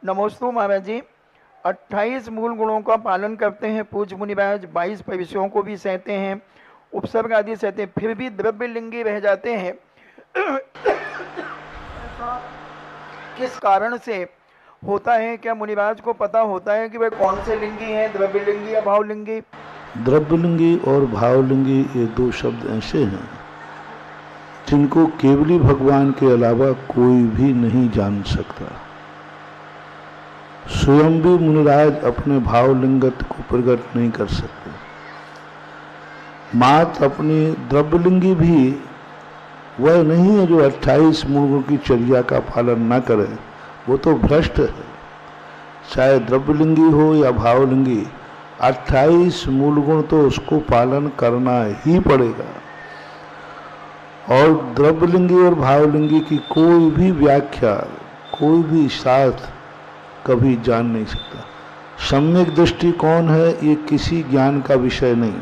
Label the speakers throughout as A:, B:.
A: नमोस्तु महाराज जी। 28 मूल गुणों का पालन करते हैं पूज्य मुनि महाराज, 22 विषयों को भी सहते हैं, उपसर्ग आदि सहते हैं, फिर भी द्रव्य लिंगी रह जाते हैं। किस कारण से होता है? क्या मुनिराज को पता होता है कि वह कौन से लिंगी हैं, द्रव्य लिंगी या भावलिंगी?
B: द्रव्यलिंगी और भावलिंगी ये दो शब्द ऐसे हैं जिनको केवली भगवान के अलावा कोई भी नहीं जान सकता। स्वयं भी मुनिराज अपने भावलिंगत को प्रकट नहीं कर सकते। मात अपनी द्रव्यलिंगी भी वह नहीं है जो 28 मूल की चर्या का पालन न करे, वो तो भ्रष्ट है। चाहे द्रव्यलिंगी हो या भावलिंगी, 28 मूल गुण तो उसको पालन करना ही पड़ेगा। और द्रव्यलिंगी और भावलिंगी की कोई भी व्याख्या, कोई भी शास्त्र कभी जान नहीं सकता। सम्यक दृष्टि कौन है ये किसी ज्ञान का विषय नहीं,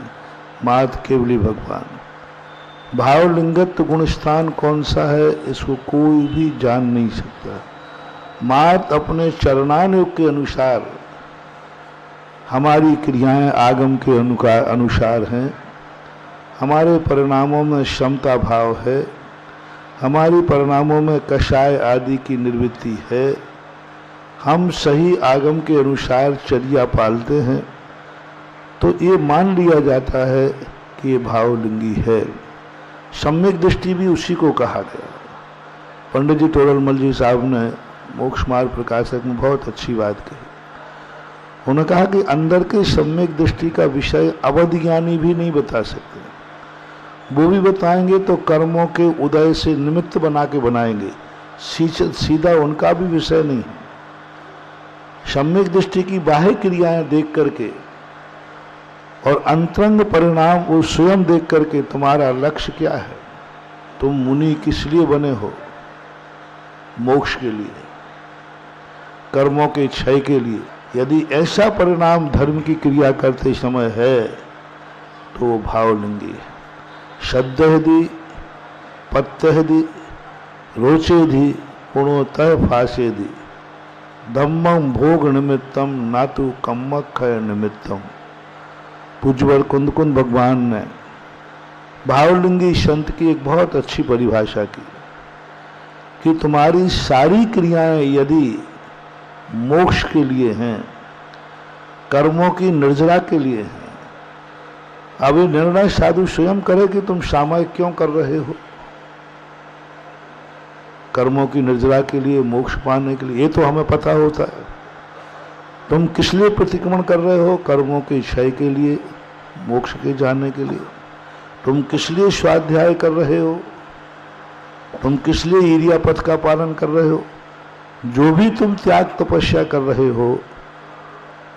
B: मात केवली भगवान। भावलिंगत्व गुणस्थान कौन सा है इसको कोई भी जान नहीं सकता। मात अपने चरणानुयोग के अनुसार हमारी क्रियाएं आगम के अनुसार हैं, हमारे परिणामों में क्षमता भाव है, हमारी परिणामों में कषाय आदि की निर्वृत्ति है, हम सही आगम के अनुसार चर्या पालते हैं, तो ये मान लिया जाता है कि ये भावलिंगी है। सम्यक दृष्टि भी उसी को कहा गया। पंडित जी टोडरमल जी साहब ने मोक्ष मार्ग प्रकाशक में बहुत अच्छी बात कही। उन्होंने कहा कि अंदर के सम्यक दृष्टि का विषय अवध ज्ञानी भी नहीं बता सकते। वो भी बताएंगे तो कर्मों के उदय से निमित्त बना के बनाएंगे, सीधा उनका भी विषय नहीं है। सम्यक दृष्टि की बाह्य क्रियाएं देख करके और अंतरंग परिणाम वो स्वयं देख करके तुम्हारा लक्ष्य क्या है, तुम मुनि किस लिए बने हो? मोक्ष के लिए, कर्मों के क्षय के लिए। यदि ऐसा परिणाम धर्म की क्रिया करते समय है तो वो भावलिंगी है। श्रद्धेधि पत्यधि रोचेधि पुणोतः फासेधि धम्मं भोग निमित्तम नातु कम्मक्षय निमित्तम। पूज्यवर कुंद भगवान ने भावलिंगी संत की एक बहुत अच्छी परिभाषा की कि तुम्हारी सारी क्रियाएं यदि मोक्ष के लिए हैं, कर्मों की निर्जरा के लिए हैं, अब ये निर्णय साधु स्वयं करे कि तुम सामयिक क्यों कर रहे हो। कर्मों की निर्जरा के लिए, मोक्ष पाने के लिए, ये तो हमें पता होता है। तुम किस लिए प्रतिक्रमण कर रहे हो? कर्मों के क्षय के लिए, मोक्ष के जाने के लिए। तुम किस लिए स्वाध्याय कर रहे हो? तुम किस लिए इरियापथ का पालन कर रहे हो? जो भी तुम त्याग तपस्या कर रहे हो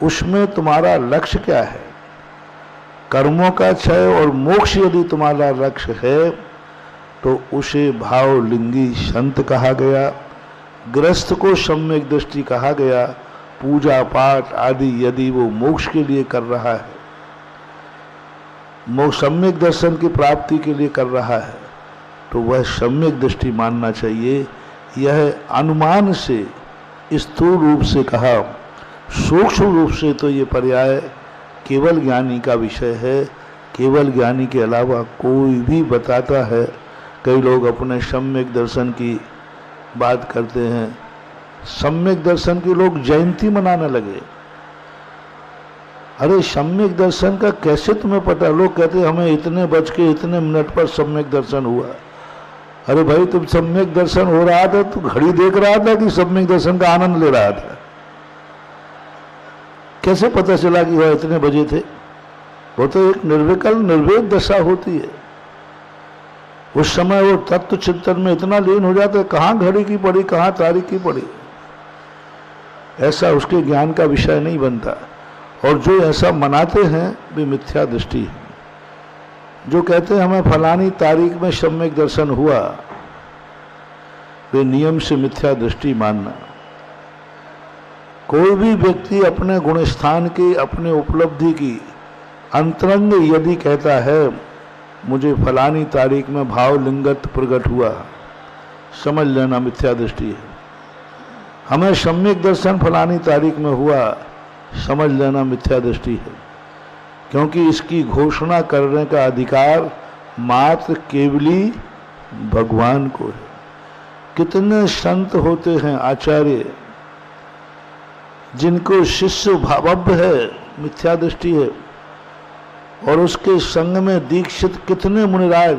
B: उसमें तुम्हारा लक्ष्य क्या है? कर्मों का क्षय और मोक्ष यदि तुम्हारा लक्ष्य है तो उसे भावलिंगी संत कहा गया। गृहस्थ को सम्यक दृष्टि कहा गया। पूजा पाठ आदि यदि वो मोक्ष के लिए कर रहा है, सम्यक दर्शन की प्राप्ति के लिए कर रहा है, तो वह सम्यक दृष्टि मानना चाहिए। यह अनुमान से स्थूल रूप से कहा, सूक्ष्म रूप से तो ये पर्याय केवल ज्ञानी का विषय है। केवल ज्ञानी के अलावा कोई भी बताता है। कई लोग अपने सम्यक दर्शन की बात करते हैं। सम्यक दर्शन के लोग जयंती मनाने लगे। अरे सम्यक दर्शन का कैसे तुम्हें पता? लोग कहते हैं हमें इतने बज के इतने मिनट पर सम्यक दर्शन हुआ। अरे भाई, तुम सम्यक दर्शन हो रहा था तो घड़ी देख रहा था कि सम्यक दर्शन का आनंद ले रहा था? कैसे पता चला कि वह इतने बजे थे? वो तो एक निर्विकल्प निर्वेद दशा होती है। उस समय वो तत्व चिंतन में इतना लीन हो जाता है, कहाँ घड़ी की पड़ी, कहाँ तारीख की पड़ी, ऐसा उसके ज्ञान का विषय नहीं बनता। और जो ऐसा मनाते हैं वे मिथ्या दृष्टि है। जो कहते हैं हमें फलानी तारीख में सम्यक दर्शन हुआ, वे नियम से मिथ्या दृष्टि मानना। कोई भी व्यक्ति अपने गुणस्थान की, अपने उपलब्धि की अंतरंग यदि कहता है मुझे फलानी तारीख में भावलिंगत प्रकट हुआ, समझ लेना मिथ्या दृष्टि है। हमें सम्यक दर्शन फलानी तारीख में हुआ समझ लेना मिथ्या दृष्टि है, क्योंकि इसकी घोषणा करने का अधिकार मात्र केवली भगवान को है। कितने संत होते हैं आचार्य जिनको शिष्य भावभ्य है, मिथ्या दृष्टि है, और उसके संग में दीक्षित कितने मुनिराज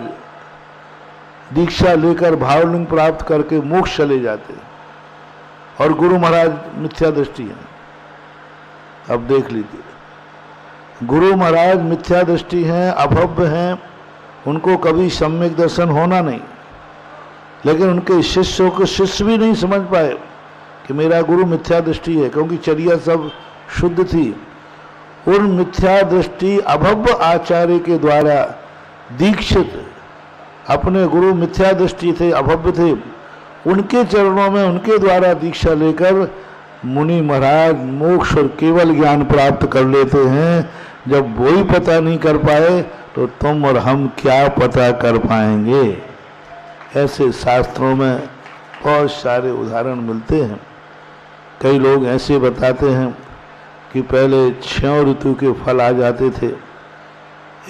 B: दीक्षा लेकर भावलिंग प्राप्त करके मोक्ष चले जाते, और गुरु महाराज मिथ्या दृष्टि है। अब देख लीजिए, गुरु महाराज मिथ्या दृष्टि हैं, अभव्य हैं, उनको कभी सम्यक दर्शन होना नहीं, लेकिन उनके शिष्यों को शिष्य भी नहीं समझ पाए कि मेरा गुरु मिथ्या दृष्टि है, क्योंकि चर्या सब शुद्ध थी। उन मिथ्या दृष्टि अभव्य आचार्य के द्वारा दीक्षित अपने गुरु मिथ्या दृष्टि थे, अभव्य थे, उनके चरणों में उनके द्वारा दीक्षा लेकर मुनि महाराज मोक्ष और केवल ज्ञान प्राप्त कर लेते हैं। जब वो ही पता नहीं कर पाए तो तुम और हम क्या पता कर पाएंगे। ऐसे शास्त्रों में बहुत सारे उदाहरण मिलते हैं। कई लोग ऐसे बताते हैं कि पहले 6 ऋतु के फल आ जाते थे।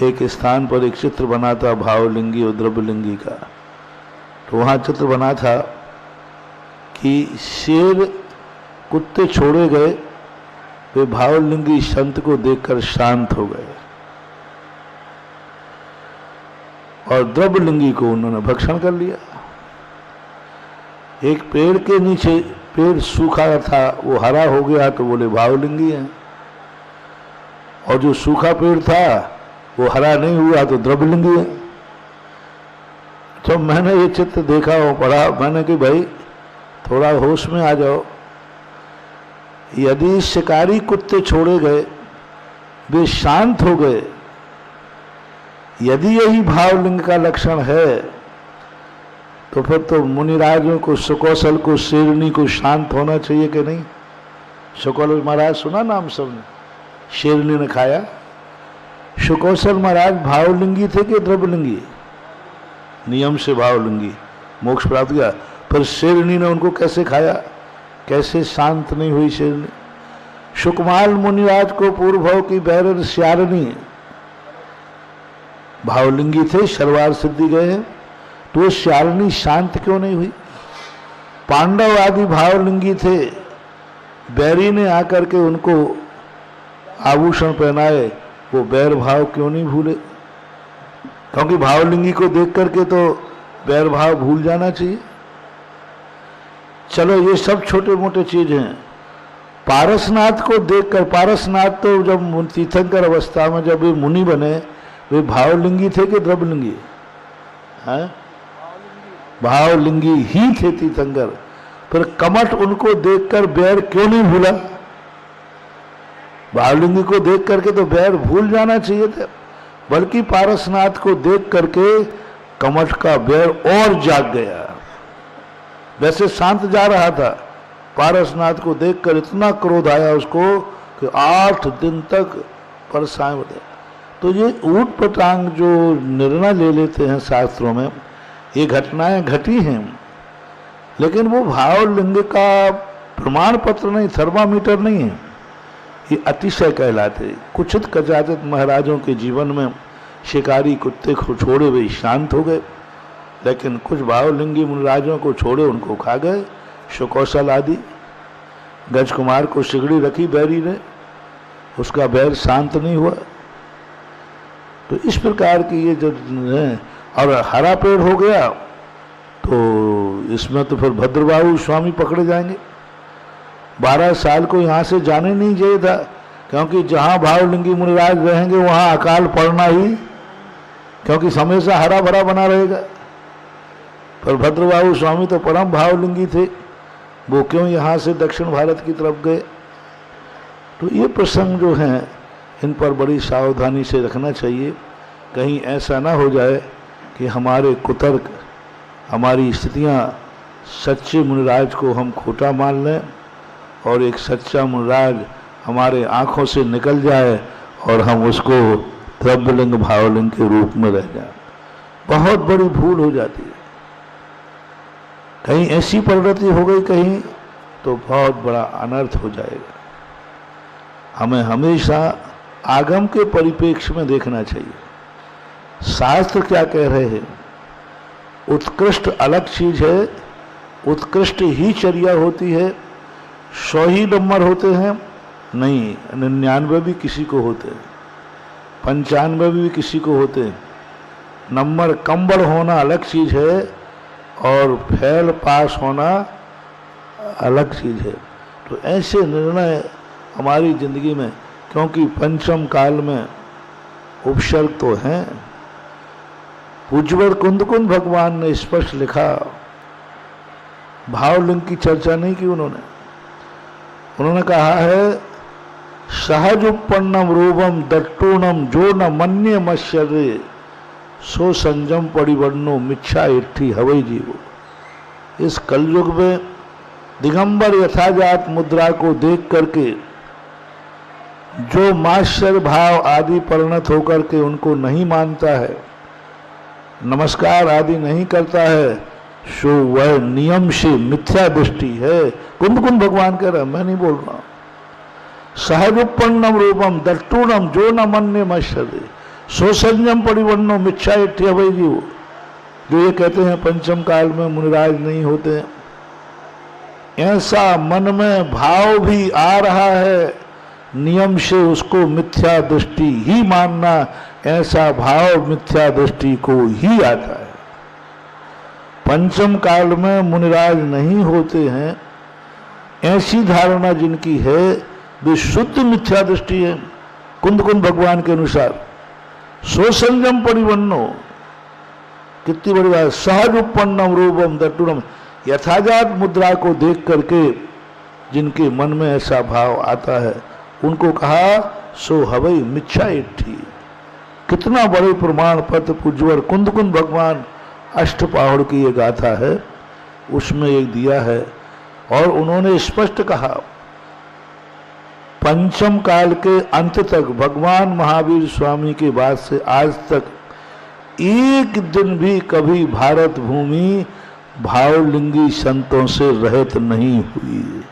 B: एक स्थान पर एक चित्र बना था भावलिंगी और द्रव्यलिंगी का, तो वहाँ चित्र बना था कि शेर कुत्ते छोड़े गए, वे भावलिंगी संत को देखकर शांत हो गए और द्रव्यलिंगी को उन्होंने भक्षण कर लिया। एक पेड़ के नीचे, पेड़ सूखा था वो हरा हो गया तो बोले भावलिंगी है, और जो सूखा पेड़ था वो हरा नहीं हुआ तो द्रव्यलिंगी है। तो मैंने ये चित्र देखा और पढ़ा, मैंने कि भाई थोड़ा होश में आ जाओ। यदि शिकारी कुत्ते छोड़े गए, वे शांत हो गए, यदि यही भावलिंग का लक्षण है तो फिर तो मुनिराजों को, सुकौशल को, शेरनी को शांत होना चाहिए कि नहीं। सुकौशल महाराज सुना नाम सबने, शेरनी ने खाया। सुकौशल महाराज भावलिंगी थे कि द्रव्यलिंगी? नियम से भावलिंगी, मोक्ष प्राप्त किया, पर शेरनी ने उनको कैसे खाया, कैसे शांत नहीं हुई शेरनी। सुकमाल मुनिराज को पूर्व भाव की बैरर श्यारणी भावलिंगी थे, शर्वार सिद्धि गए हैं, तो वो श्यारणी शांत क्यों नहीं हुई। पांडव आदि भावलिंगी थे, बैरी ने आकर के उनको आभूषण पहनाए, वो बैर भाव क्यों नहीं भूले। क्योंकि भावलिंगी को देख करके तो बैर भाव भूल जाना चाहिए। चलो ये सब छोटे मोटे चीज हैं। पारसनाथ को देखकर, पारसनाथ तो जब तीर्थंकर अवस्था में जब वे मुनि बने, वे भावलिंगी थे कि द्रव्यलिंगी? हैं? भावलिंगी ही थे तीर्थंकर, पर कमठ उनको देखकर बैर क्यों नहीं भूला। भावलिंगी को देख करके तो बैर भूल जाना चाहिए था, बल्कि पारसनाथ को देख करके कमठ का बैर और जाग गया। वैसे शांत जा रहा था, पारसनाथ को देखकर इतना क्रोध आया उसको कि 8 दिन तक परेशान होते। तो ये ऊट पटांग जो निर्णय ले लेते हैं शास्त्रों में, ये घटनाएं घटी हैं, लेकिन वो भावलिंग का प्रमाण पत्र नहीं, थर्मामीटर नहीं है। ये अतिशय कहलाते। कुछित कचाचित महाराजों के जीवन में शिकारी कुत्ते को छोड़े वे शांत हो गए, लेकिन कुछ भावलिंगी मुनिराजों को छोड़े उनको खा गए। सुकौशल आदि, गजकुमार को सिगड़ी रखी बैरी ने, उसका बैर शांत नहीं हुआ। तो इस प्रकार की ये जो है, और हरा पेड़ हो गया तो इसमें तो फिर भद्रबाहु स्वामी पकड़े जाएंगे। 12 साल को यहाँ से जाने नहीं चाहिए था, क्योंकि जहाँ भावलिंगी मुनिराज रहेंगे वहाँ अकाल पड़ना ही, क्योंकि हमेशा हरा भरा बना रहेगा। पर भद्रबाहु स्वामी तो परम भावलिंगी थे, वो क्यों यहाँ से दक्षिण भारत की तरफ गए। तो ये प्रसंग जो हैं, इन पर बड़ी सावधानी से रखना चाहिए, कहीं ऐसा ना हो जाए कि हमारे कुतर्क, हमारी स्थितियाँ सच्चे मुनिराज को हम खोटा मान लें और एक सच्चा मुनिराज हमारे आँखों से निकल जाए और हम उसको द्रव्यलिंग भावलिंग के रूप में रह जाए। बहुत बड़ी भूल हो जाती है। कहीं ऐसी प्रवृत्ति हो गई, कहीं तो बहुत बड़ा अनर्थ हो जाएगा। हमें हमेशा आगम के परिप्रेक्ष्य में देखना चाहिए। शास्त्र क्या कह रहे हैं? उत्कृष्ट अलग चीज है, उत्कृष्ट ही चर्या होती है। 100 ही नंबर होते हैं नहीं, 99 भी किसी को होते हैं, 95 भी किसी को होते हैं। नंबर कम-बढ़ होना अलग चीज है और फेल पास होना अलग चीज है। तो ऐसे निर्णय हमारी जिंदगी में, क्योंकि पंचम काल में उपसर्ग तो हैं। पूज्यवर कुंदकुंद भगवान ने स्पष्ट लिखा, भावलिंग की चर्चा नहीं की उन्होंने कहा है, सहज उपन्नम रूपम दट्टूणम जो न मन्य मत्सरे सो संजम परिवर्णो मिच्छा इट्ठी हवई जीवो। इस कलयुग में दिगंबर यथाजात मुद्रा को देख करके जो माश्चर्य भाव आदि परिणत होकर के उनको नहीं मानता है, नमस्कार आदि नहीं करता है, सो वह नियम से मिथ्या दृष्टि है। कुंद भगवान कह रहा, मैं नहीं बोल रहा। सहज उपन्नम रूपम दट्टूणम जो न मन्य मत्सरे सो संयम परिवर्णो मिच्छा इट्ठी अभय जीव। जो ये कहते हैं पंचम काल में मुनिराज नहीं होते, ऐसा मन में भाव भी आ रहा है, नियम से उसको मिथ्या दृष्टि ही मानना, ऐसा भाव मिथ्या दृष्टि को ही आता है। पंचम काल में मुनिराज नहीं होते हैं, ऐसी धारणा जिनकी है वे शुद्ध मिथ्या दृष्टि है। कुंद भगवान के अनुसार सो संयम परिवन्नो, कितनी बड़ी बात। सहज उपन्नम रूपम दट्टुणम, यथाजात मुद्रा को देख करके जिनके मन में ऐसा भाव आता है उनको कहा सो हवई मिच्छा इट्ठी। कितना बड़े प्रमाण पत्र पूज्यवर कुंद भगवान अष्टपहाड़ की ये गाथा है उसमें एक दिया है। और उन्होंने स्पष्ट कहा, पंचम काल के अंत तक भगवान महावीर स्वामी के बाद से आज तक एक दिन भी कभी भारत भूमि भावलिंगी संतों से रहित नहीं हुई,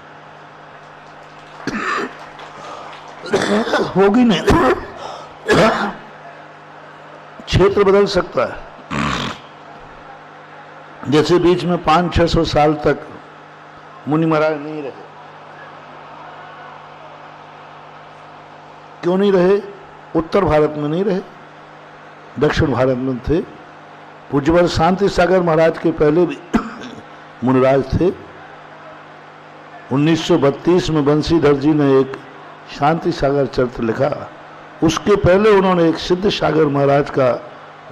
B: होगी नहीं। क्षेत्र बदल सकता है। जैसे बीच में 500-600 साल तक मुनि महाराज नहीं रहे, क्यों नहीं रहे? उत्तर भारत में नहीं रहे, दक्षिण भारत में थे। पूज्यवर शांति सागर महाराज के पहले भी मुनिराज थे। 1932 में बंशीधर जी ने एक शांति सागर चरित्र लिखा, उसके पहले उन्होंने एक सिद्ध सागर महाराज का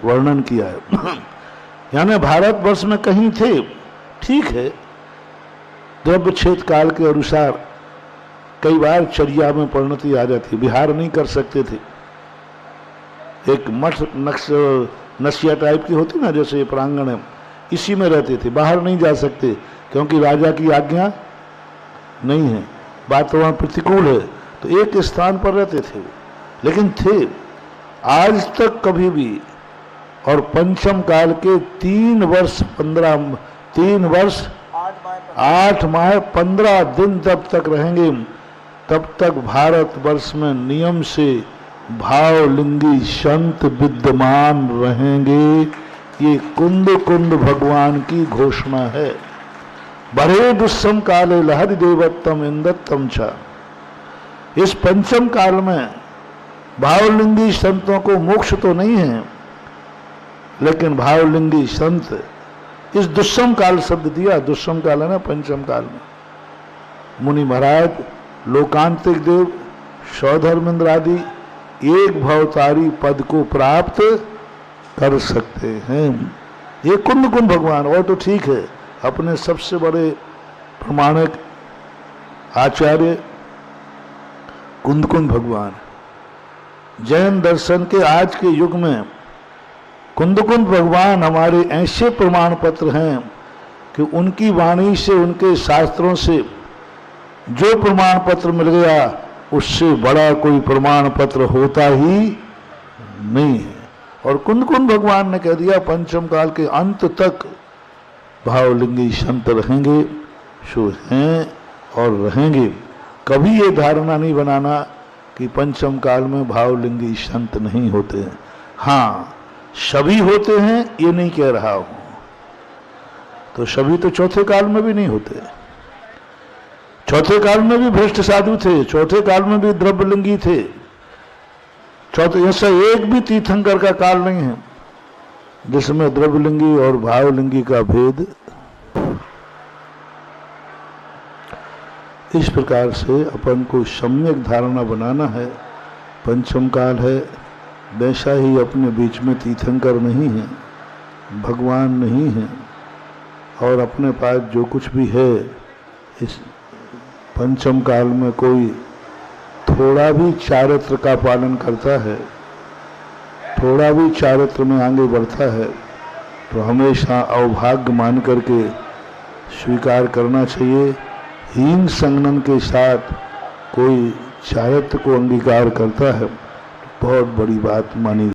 B: वर्णन किया है। यानी भारतवर्ष में कहीं थे, ठीक है, द्रव्य क्षेत्र काल के अनुसार कई बार चर्या में परिणति आ जाती, विहार नहीं कर सकते थे। एक मठ नसिया टाइप की होती ना, जैसे प्रांगण है, इसी में रहते थे, बाहर नहीं जा सकते क्योंकि राजा की आज्ञा नहीं है, वातावरण प्रतिकूल है, तो एक स्थान पर रहते थे वो, लेकिन थे। आज तक कभी भी, और पंचम काल के 3 वर्ष 8 माह 15 दिन तब तक रहेंगे, तब तक भारतवर्ष में नियम से भावलिंगी संत विद्यमान रहेंगे। ये कुंद भगवान की घोषणा है। बरे दुस्सम काले लहरि देवत्तम इंदत्तम छ। इस पंचम काल में भावलिंगी संतों को मोक्ष तो नहीं है, लेकिन भावलिंगी संत, इस दुस्सम काल शब्द दिया, दुस्सम काल है ना पंचम काल में, मुनि महाराज, लोकांतिक देव, सौधर्मेंद्र आदि एक भवतारी पद को प्राप्त कर सकते हैं। ये कुंद भगवान, और तो ठीक है, अपने सबसे बड़े प्रमाणिक आचार्य कुंद भगवान। जैन दर्शन के आज के युग में कुंद भगवान हमारे ऐसे प्रमाण पत्र हैं कि उनकी वाणी से, उनके शास्त्रों से जो प्रमाण पत्र मिल गया, उससे बड़ा कोई प्रमाण पत्र होता ही नहीं है। और कुंद भगवान ने कह दिया, पंचम काल के अंत तक भावलिंगी संत रहेंगे, सो हैं। और रहेंगे। कभी ये धारणा नहीं बनाना कि पंचम काल में भावलिंगी संत नहीं होते हैं। हाँ, सभी होते हैं ये नहीं कह रहा हूं, तो सभी तो चौथे काल में भी नहीं होते। चौथे काल में भी भ्रष्ट साधु थे, चौथे काल में भी द्रव्यलिंगी थे। चौथे ऐसा एक भी तीर्थंकर का काल नहीं है जिसमें द्रव्यलिंगी और भावलिंगी का भेद। इस प्रकार से अपन को सम्यक धारणा बनाना है। पंचम काल है, वैसा ही अपने बीच में तीर्थंकर नहीं है, भगवान नहीं है, और अपने पास जो कुछ भी है इस पंचम काल में कोई थोड़ा भी चारित्र का पालन करता है, थोड़ा भी चारित्र में आगे बढ़ता है, तो हमेशा अवभाग्य मान करके स्वीकार करना चाहिए। हीन संगनन के साथ कोई चारित्र को अंगीकार करता है, बहुत बड़ी बात मानी